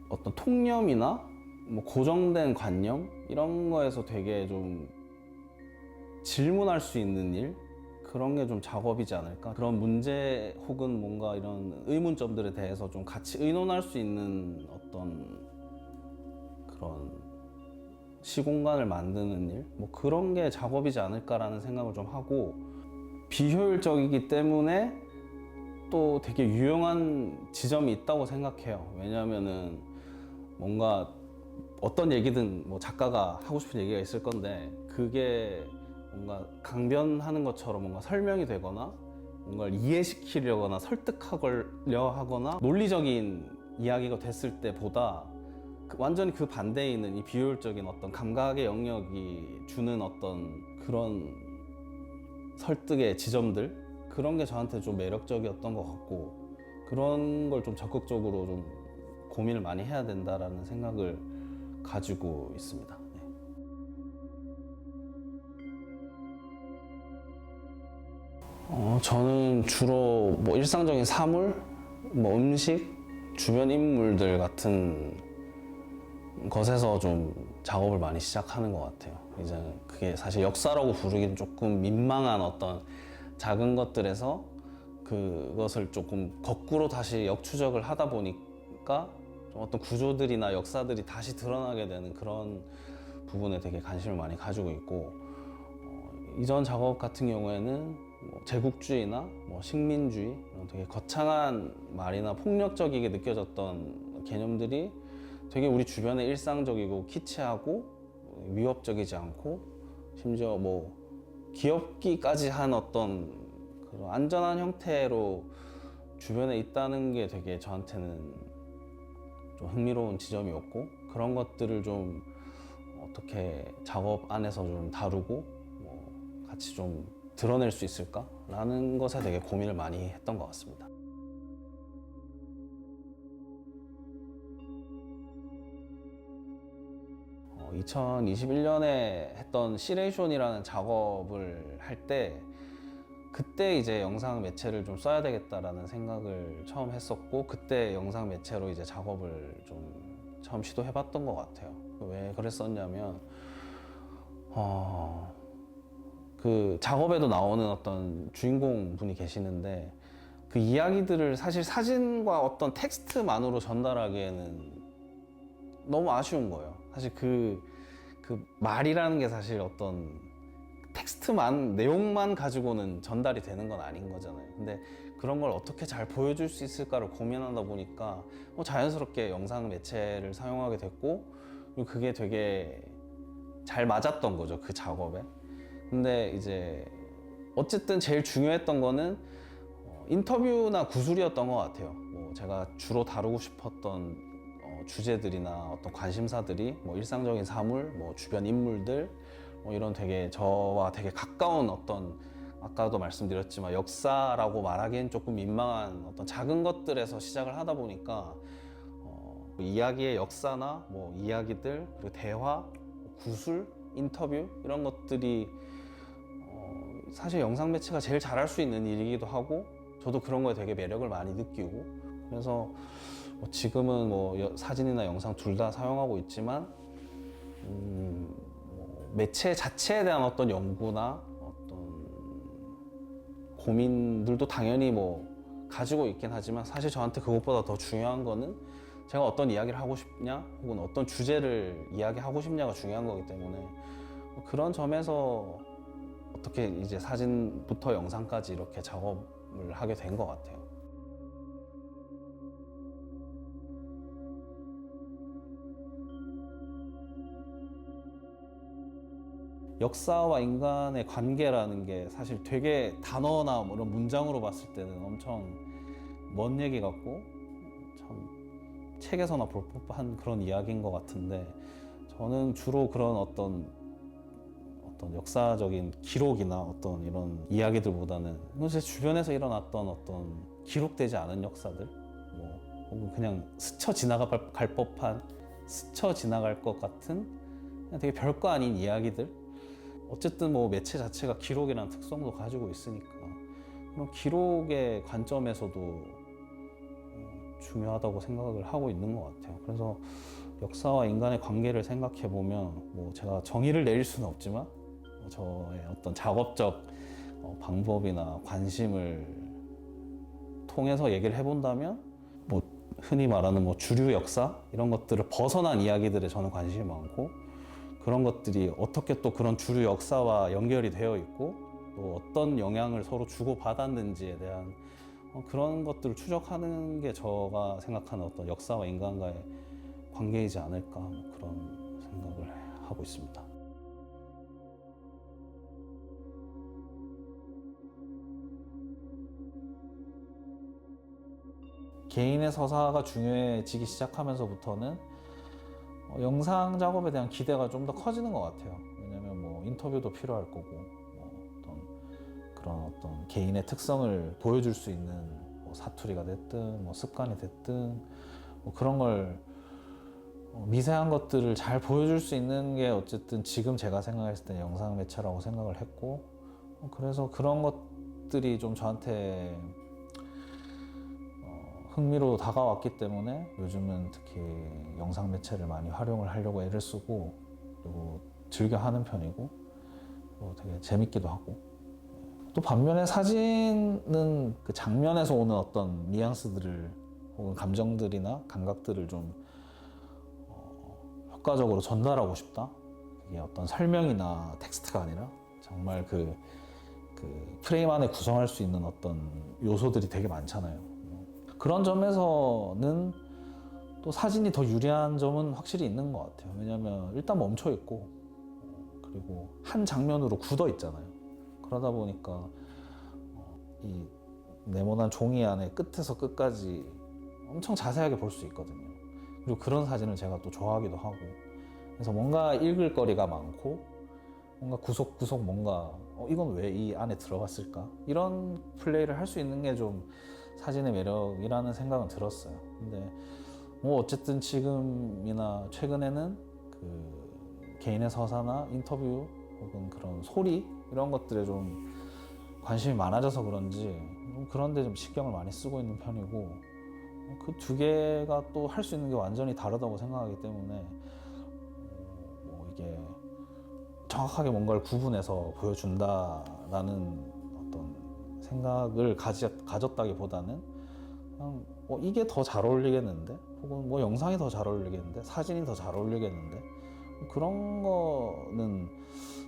어떤 통념이나 뭐 고정된 관념 이런 거에서 되게 좀 질문할 수 있는 일, 그런 게 좀 작업이지 않을까. 그런 문제 혹은 뭔가 이런 의문점들에 대해서 좀 같이 의논할 수 있는 어떤 그런 시공간을 만드는 일, 뭐 그런 게 작업이지 않을까라는 생각을 좀 하고, 비효율적이기 때문에 또 되게 유용한 지점이 있다고 생각해요. 왜냐하면은 뭔가 어떤 얘기든 뭐 작가가 하고 싶은 얘기가 있을 건데, 그게 뭔가 강변하는 것처럼 뭔가 설명이 되거나 뭔가를 이해시키려거나 설득하려 하거나 논리적인 이야기가 됐을 때보다 완전히 그 반대에 있는 이 비효율적인 어떤 감각의 영역이 주는 어떤 그런 설득의 지점들, 그런 게 저한테 좀 매력적이었던 것 같고, 그런 걸 좀 적극적으로 좀 고민을 많이 해야 된다라는 생각을 가지고 있습니다. 네. 저는 주로 뭐 일상적인 사물, 뭐 음식, 주변 인물들 같은 것에서 좀 작업을 많이 시작하는 것 같아요. 이제 그게 사실 역사라고 부르기는 조금 민망한 어떤 작은 것들에서 그것을 조금 거꾸로 다시 역추적을 하다 보니까 좀 어떤 구조들이나 역사들이 다시 드러나게 되는 그런 부분에 되게 관심을 많이 가지고 있고, 이전 작업 같은 경우에는 뭐 제국주의나 뭐 식민주의 이런 되게 거창한 말이나 폭력적이게 느껴졌던 개념들이 되게 우리 주변에 일상적이고 키치하고 위협적이지 않고, 심지어 뭐 귀엽기까지 한 어떤 그런 안전한 형태로 주변에 있다는 게 되게 저한테는 좀 흥미로운 지점이었고, 그런 것들을 좀 어떻게 작업 안에서 좀 다루고 뭐 같이 좀 드러낼 수 있을까라는 것에 되게 고민을 많이 했던 것 같습니다. 2021년에 했던 시레이션이라는 작업을 할 때, 그때 이제 영상 매체를 좀 써야 되겠다라는 생각을 처음 했었고, 그때 영상 매체로 이제 작업을 좀 처음 시도해봤던 것 같아요. 왜 그랬었냐면, 그 작업에도 나오는 어떤 주인공 분이 계시는데, 그 이야기들을 사실 사진과 어떤 텍스트만으로 전달하기에는 너무 아쉬운 거예요. 사실 그 말이라는 게 사실 어떤 텍스트만, 내용만 가지고는 전달이 되는 건 아닌 거잖아요. 근데 그런 걸 어떻게 잘 보여줄 수 있을까를 고민하다 보니까 자연스럽게 영상 매체를 사용하게 됐고, 그리고 그게 되게 잘 맞았던 거죠, 그 작업에. 근데 이제 어쨌든 제일 중요했던 거는 인터뷰나 구술이었던 것 같아요. 뭐 제가 주로 다루고 싶었던 주제들이나 어떤 관심사들이 뭐 일상적인 사물, 뭐 주변 인물들, 뭐 이런 되게 저와 되게 가까운 어떤, 아까도 말씀드렸지만 역사라고 말하기엔 조금 민망한 어떤 작은 것들에서 시작을 하다 보니까 이야기의 역사나 뭐 이야기들, 그리고 대화, 구술, 인터뷰 이런 것들이 사실 영상 매체가 제일 잘할 수 있는 일이기도 하고, 저도 그런 거에 되게 매력을 많이 느끼고, 그래서 지금은 뭐 사진이나 영상 둘 다 사용하고 있지만, 뭐 매체 자체에 대한 어떤 연구나 어떤 고민들도 당연히 뭐 가지고 있긴 하지만, 사실 저한테 그것보다 더 중요한 거는 제가 어떤 이야기를 하고 싶냐, 혹은 어떤 주제를 이야기하고 싶냐가 중요한 거기 때문에, 그런 점에서 어떻게 이제 사진부터 영상까지 이렇게 작업을 하게 된 것 같아요. 역사와 인간의 관계라는 게 사실 되게 단어나 뭐 이런 문장으로 봤을 때는 엄청 먼 얘기 같고 참 책에서나 볼 법한 그런 이야기인 것 같은데, 저는 주로 그런 어떤 역사적인 기록이나 어떤 이런 이야기들보다는 제 주변에서 일어났던 어떤 기록되지 않은 역사들, 뭐 혹은 그냥 스쳐 지나갈 법한, 스쳐 지나갈 것 같은 그냥 되게 별거 아닌 이야기들, 어쨌든 뭐 매체 자체가 기록이라는 특성도 가지고 있으니까 그런 기록의 관점에서도 중요하다고 생각을 하고 있는 것 같아요. 그래서 역사와 인간의 관계를 생각해 보면 뭐 제가 정의를 내릴 수는 없지만 저의 어떤 작업적 방법이나 관심을 통해서 얘기를 해본다면 뭐 흔히 말하는 뭐 주류 역사 이런 것들을 벗어난 이야기들에 저는 관심이 많고, 그런 것들이 어떻게 또 그런 주류 역사와 연결이 되어 있고 또 어떤 영향을 서로 주고 받았는지에 대한 그런 것들을 추적하는 게 제가 생각하는 어떤 역사와 인간과의 관계이지 않을까, 뭐 그런 생각을 하고 있습니다. 개인의 서사가 중요해지기 시작하면서부터는 영상 작업에 대한 기대가 좀 더 커지는 것 같아요. 왜냐면 뭐 인터뷰도 필요할 거고, 뭐 그런 어떤 개인의 특성을 보여줄 수 있는 뭐 사투리가 됐든 뭐 습관이 됐든 뭐 그런 걸 미세한 것들을 잘 보여줄 수 있는 게 어쨌든 지금 제가 생각했을 때 영상 매체라고 생각을 했고, 그래서 그런 것들이 좀 저한테 흥미로 다가왔기 때문에 요즘은 특히 영상 매체를 많이 활용을 하려고 애를 쓰고, 그리고 즐겨 하는 편이고, 되게 재밌기도 하고. 또 반면에 사진은 그 장면에서 오는 어떤 뉘앙스들을 혹은 감정들이나 감각들을 좀 효과적으로 전달하고 싶다. 이게 어떤 설명이나 텍스트가 아니라 정말 그 프레임 안에 구성할 수 있는 어떤 요소들이 되게 많잖아요. 그런 점에서는 또 사진이 더 유리한 점은 확실히 있는 것 같아요. 왜냐하면 일단 멈춰 있고, 그리고 한 장면으로 굳어 있잖아요. 그러다 보니까 이 네모난 종이 안에 끝에서 끝까지 엄청 자세하게 볼 수 있거든요. 그리고 그런 사진을 제가 또 좋아하기도 하고, 그래서 뭔가 읽을 거리가 많고, 뭔가 구석구석 뭔가 이건 왜 이 안에 들어갔을까? 이런 플레이를 할 수 있는 게 좀 사진의 매력이라는 생각은 들었어요. 근데 뭐 어쨌든 지금이나 최근에는 그 개인의 서사나 인터뷰 혹은 그런 소리 이런 것들에 좀 관심이 많아져서 그런지 좀 그런 데 좀 신경을 많이 쓰고 있는 편이고, 그 두 개가 또 할 수 있는 게 완전히 다르다고 생각하기 때문에 뭐 이게 정확하게 뭔가를 구분해서 보여준다라는 어떤 생각을 가졌다기보다는 그냥 이게 더 잘 어울리겠는데, 혹은 뭐 영상이 더 잘 어울리겠는데, 사진이 더 잘 어울리겠는데, 그런 거는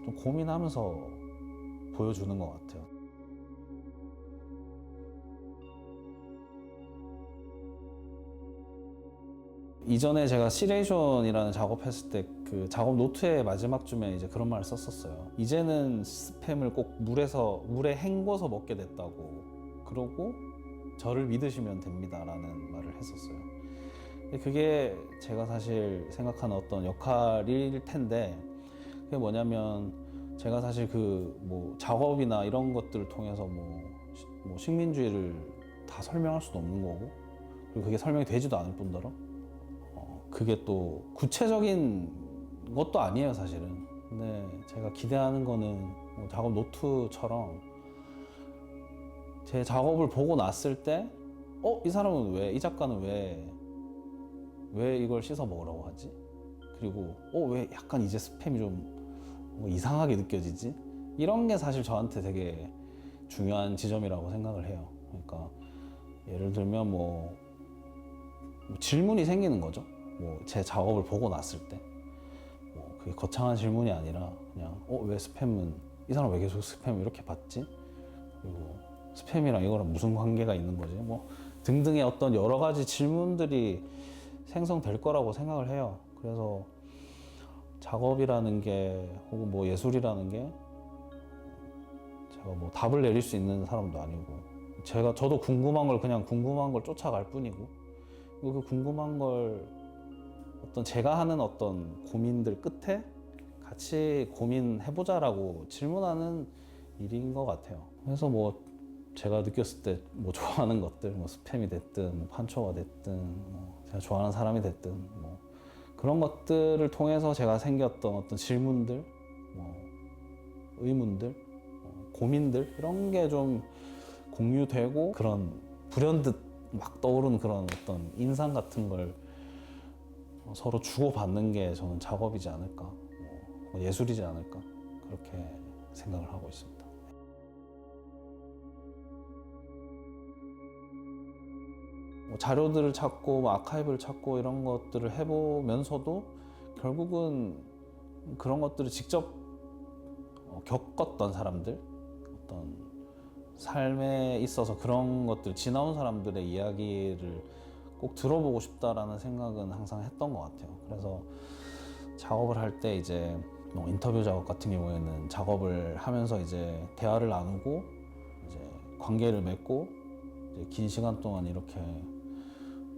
좀 고민하면서 보여주는 것 같아요. 이전에 제가 시레이션이라는 작업했을 때 그 작업 노트의 마지막 쯤에 이제 그런 말을 썼었어요. 이제는 스팸을 꼭 물에 헹궈서 먹게 됐다고, 그러고 저를 믿으시면 됩니다라는 말을 했었어요. 근데 그게 제가 사실 생각하는 어떤 역할일 텐데, 그게 뭐냐면 제가 사실 그 뭐 작업이나 이런 것들을 통해서 뭐 식민주의를 다 설명할 수도 없는 거고, 그리고 그게 설명이 되지도 않을 뿐더러 그게 또 구체적인 것도 아니에요 사실은. 근데 제가 기대하는 거는 뭐 작업 노트처럼 제 작업을 보고 났을 때 이 사람은 이 작가는 왜 이걸 씻어 먹으라고 하지? 그리고 왜 약간 이제 스팸이 좀뭐 이상하게 느껴지지? 이런 게 사실 저한테 되게 중요한 지점이라고 생각을 해요. 그러니까 예를 들면 뭐 질문이 생기는 거죠. 뭐 제 작업을 보고 났을 때 그게 거창한 질문이 아니라 그냥 왜 스팸은 이 사람 왜 계속 스팸을 이렇게 봤지? 그리고 스팸이랑 이거랑 무슨 관계가 있는 거지? 뭐 등등의 어떤 여러 가지 질문들이 생성될 거라고 생각을 해요. 그래서 작업이라는 게 혹은 뭐 예술이라는 게 제가 뭐 답을 내릴 수 있는 사람도 아니고, 저도 궁금한 걸 그냥 궁금한 걸 쫓아갈 뿐이고, 그 궁금한 걸 어떤 제가 하는 어떤 고민들 끝에 같이 고민해보자라고 질문하는 일인 것 같아요. 그래서 뭐 제가 느꼈을 때 뭐 좋아하는 것들, 뭐 스팸이 됐든 뭐 판초가 됐든 뭐 제가 좋아하는 사람이 됐든 뭐 그런 것들을 통해서 제가 생겼던 어떤 질문들, 뭐 의문들, 고민들 이런 게 좀 공유되고, 그런 불현듯 막 떠오르는 그런 어떤 인상 같은 걸 서로 주고받는 게 저는 작업이지 않을까, 뭐 예술이지 않을까, 그렇게 생각을 하고 있습니다. 뭐 자료들을 찾고 뭐 아카이브를 찾고 이런 것들을 해보면서도 결국은 그런 것들을 직접 겪었던 사람들, 어떤 삶에 있어서 그런 것들 지나온 사람들의 이야기를 꼭 들어보고 싶다라는 생각은 항상 했던 것 같아요. 그래서 작업을 할 때 이제 뭐 인터뷰 작업 같은 경우에는 작업을 하면서 이제 대화를 나누고 이제 관계를 맺고 이제 긴 시간 동안 이렇게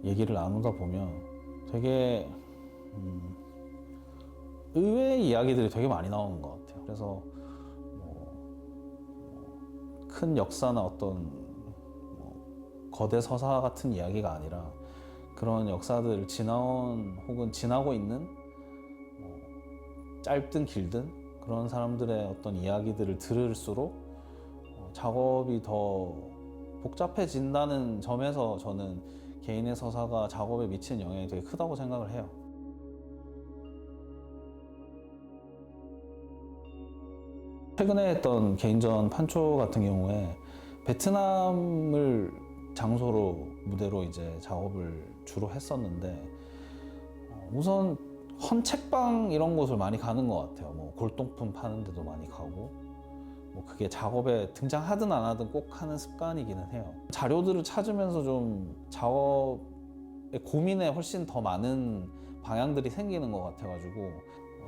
얘기를 나누다 보면 되게 의외의 이야기들이 되게 많이 나오는 것 같아요. 그래서 큰 역사나 어떤 거대 서사 같은 이야기가 아니라 그런 역사들을 지나온 혹은 지나고 있는 짧든 길든 그런 사람들의 어떤 이야기들을 들을수록 작업이 더 복잡해진다는 점에서 저는 개인의 서사가 작업에 미치는 영향이 되게 크다고 생각을 해요. 최근에 했던 개인전 판초 같은 경우에 베트남을 장소로 무대로 이제 작업을 주로 했었는데 우선 헌책방 이런 곳을 많이 가는 것 같아요. 뭐 골동품 파는 데도 많이 가고 뭐 그게 작업에 등장하든 안 하든 꼭 하는 습관이기는 해요. 자료들을 찾으면서 좀 작업의 고민에 훨씬 더 많은 방향들이 생기는 것 같아가지고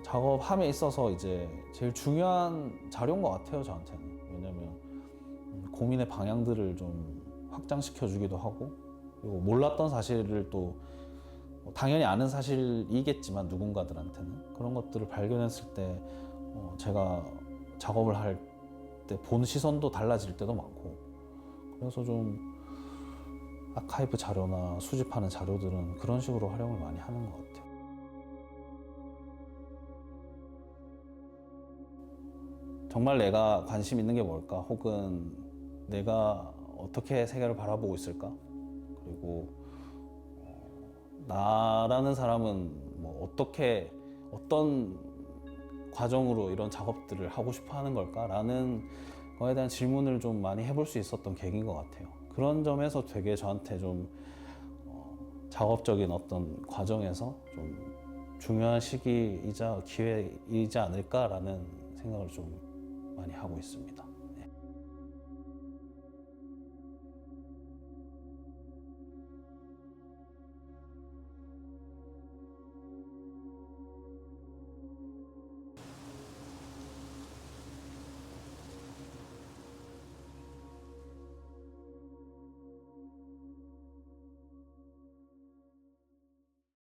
작업함에 있어서 이제 제일 중요한 자료인 것 같아요, 저한테는. 왜냐면 고민의 방향들을 좀 확장시켜 주기도 하고 그리고 몰랐던 사실을 또 당연히 아는 사실이겠지만 누군가들한테는 그런 것들을 발견했을 때 제가 작업을 할 때 본 시선도 달라질 때도 많고 그래서 좀 아카이브 자료나 수집하는 자료들은 그런 식으로 활용을 많이 하는 것 같아요. 정말 내가 관심 있는 게 뭘까? 혹은 내가 어떻게 세계를 바라보고 있을까? 그리고 나라는 사람은 뭐 어떻게 어떤 과정으로 이런 작업들을 하고 싶어 하는 걸까? 라는 거에 대한 질문을 좀 많이 해볼 수 있었던 계기인 것 같아요. 그런 점에서 되게 저한테 좀 작업적인 어떤 과정에서 좀 중요한 시기이자 기회이지 않을까라는 생각을 좀 많이 하고 있습니다.